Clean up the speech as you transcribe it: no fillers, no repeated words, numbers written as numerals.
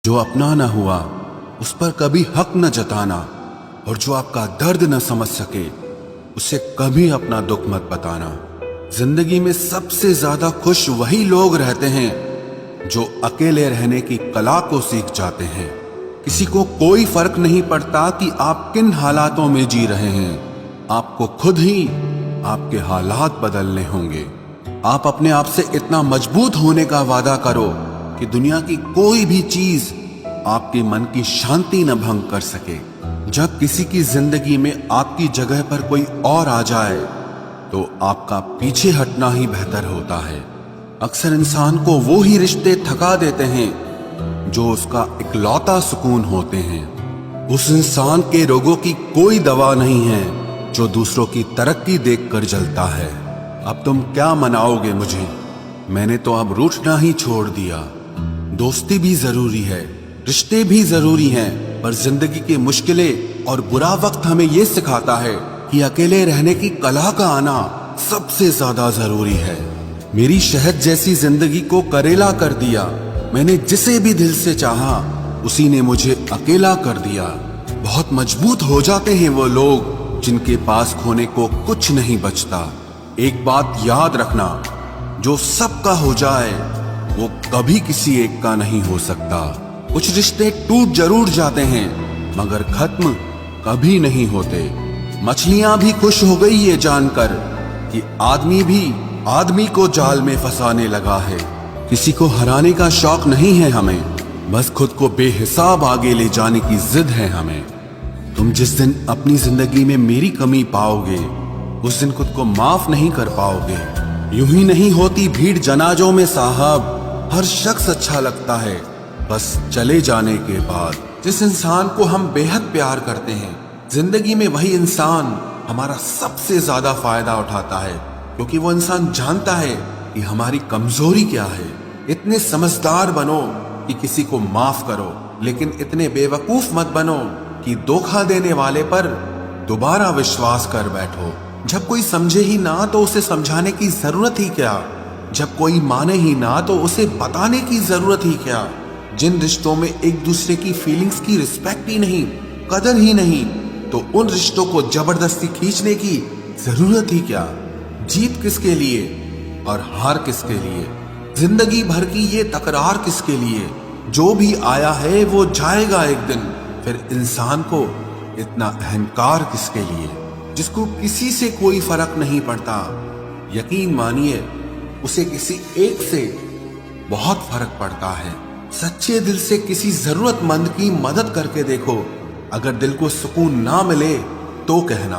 जो अपना न हुआ उस पर कभी हक न जताना, और जो आपका दर्द न समझ सके उसे कभी अपना दुख मत बताना। जिंदगी में सबसे ज्यादा खुश वही लोग रहते हैं जो अकेले रहने की कला को सीख जाते हैं। किसी को कोई फर्क नहीं पड़ता कि आप किन हालातों में जी रहे हैं, आपको खुद ही आपके हालात बदलने होंगे। आप अपने आप से इतना मजबूत होने का वादा करो कि दुनिया की कोई भी चीज आपके मन की शांति न भंग कर सके। जब किसी की जिंदगी में आपकी जगह पर कोई और आ जाए तो आपका पीछे हटना ही बेहतर होता है। अक्सर इंसान को वो ही रिश्ते थका देते हैं जो उसका इकलौता सुकून होते हैं। उस इंसान के रोगों की कोई दवा नहीं है जो दूसरों की तरक्की देखकर जलता है। अब तुम क्या मनाओगे मुझे, मैंने तो अब रूठना ही छोड़ दिया। दोस्ती भी जरूरी है, रिश्ते भी जरूरी हैं, पर जिंदगी की मुश्किलें और बुरा वक्त हमें ये सिखाता है कि अकेले रहने की कला का आना सबसे ज्यादा जरूरी है। मेरी शहद जैसी जिंदगी को करेला कर दिया। मैंने जिसे भी दिल से चाहा उसी ने मुझे अकेला कर दिया। बहुत मजबूत हो जाते हैं वो लोग जिनके पास खोने को कुछ नहीं बचता। एक बात याद रखना, जो सबका हो जाए वो कभी किसी एक का नहीं हो सकता। कुछ रिश्ते टूट जरूर जाते हैं मगर खत्म कभी नहीं होते। मछलियां भी खुश हो गई ये जानकर कि आदमी भी आदमी को जाल में फंसाने लगा है। किसी को हराने का शौक नहीं है हमें, बस खुद को बेहिसाब आगे ले जाने की जिद है हमें। तुम जिस दिन अपनी जिंदगी में मेरी कमी पाओगे उस दिन खुद को माफ नहीं कर पाओगे। यूं ही नहीं होती भीड़ जनाजों में साहब, हर शख्स अच्छा लगता है बस चले जाने के बाद। जिस इंसान को हम बेहद प्यार करते हैं, जिंदगी में वही इंसान हमारा सबसे ज्यादा फायदा उठाता है, क्योंकि वो इंसान जानता है कि हमारी कमजोरी क्या है। इतने समझदार बनो कि किसी को माफ करो, लेकिन इतने बेवकूफ मत बनो कि धोखा देने वाले पर दोबारा विश्वास कर बैठो। जब कोई समझे ही ना तो उसे समझाने की जरूरत ही क्या, जब कोई माने ही ना तो उसे बताने की जरूरत ही क्या। जिन रिश्तों में एक दूसरे की फीलिंग्स की रिस्पेक्ट ही नहीं, कदर ही नहीं, तो उन रिश्तों को जबरदस्ती खींचने की जरूरत ही क्या। जीत किसके लिए और हार किसके लिए, जिंदगी भर की ये तकरार किसके लिए। जो भी आया है वो जाएगा एक दिन, फिर इंसान को इतना अहंकार किसके लिए, जिसको किसी से कोई फर्क नहीं पड़ता। यकीन मानिए उसे किसी एक से बहुत फर्क पड़ता है। सच्चे दिल से किसी जरूरतमंद की मदद करके देखो, अगर दिल को सुकून ना मिले तो कहना।